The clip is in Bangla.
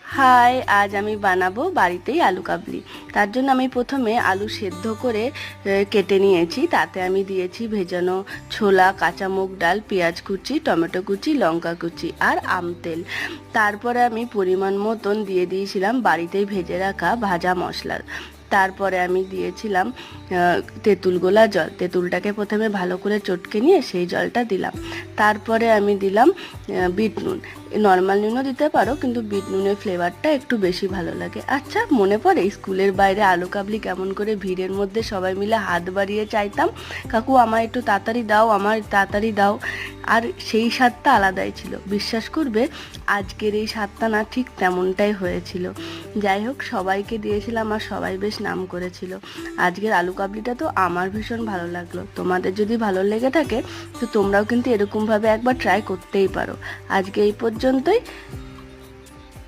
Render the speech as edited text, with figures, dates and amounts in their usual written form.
হাই, আজ আমি বানাবো বাড়িতেই আলু কাবলি। তার জন্য আমি প্রথমে আলু সেদ্ধ করে কেটে নিয়েছি। তাতে আমি দিয়েছি ভেজানো ছোলা, কাঁচা মুগ ডাল, পেঁয়াজ কুচি, টমেটো কুচি, লঙ্কা কুচি আর আম তেল। তারপরে আমি পরিমাণ মতন দিয়ে দিয়েছিলাম বাড়িতেই ভেজে রাখা ভাজা মশলা। তারপরে আমি দিয়েছিলাম তেঁতুল গোলা জল। তেঁতুলটাকে প্রথমে ভালো করে চটকে নিয়ে সেই জলটা দিলাম। তারপরে আমি দিলাম বিট নুন। নর্মাল নুনও দিতে পারো, কিন্তু বিট নুনের ফ্লেভারটা একটু বেশি ভালো লাগে। আচ্ছা, মনে পড়ে স্কুলের বাইরে আলু কাবলি কেমন করে ভিড়ের মধ্যে সবাই মিলে হাত বাড়িয়ে চাইতাম, কাকু আমার একটু তাড়াতাড়ি দাও, আমার তাড়াতাড়ি দাও। আর সেই স্বাদটা আলাদাই ছিল। বিশ্বাস করবে, আজকের এই স্বাদটা না ঠিক তেমনটাই হয়েছিল। যাই হোক, সবাইকে দিয়েছিলাম আর সবাই বেশ নাম করেছিল। আজকের আলু কাবলিটা তো আমার ভীষণ ভালো লাগলো। তোমাদের যদি ভালো লেগে থাকে তো তোমরাও কিন্তু এরকমভাবে একবার ট্রাই করতেই পারো। আজকে এই পর্যন্তই।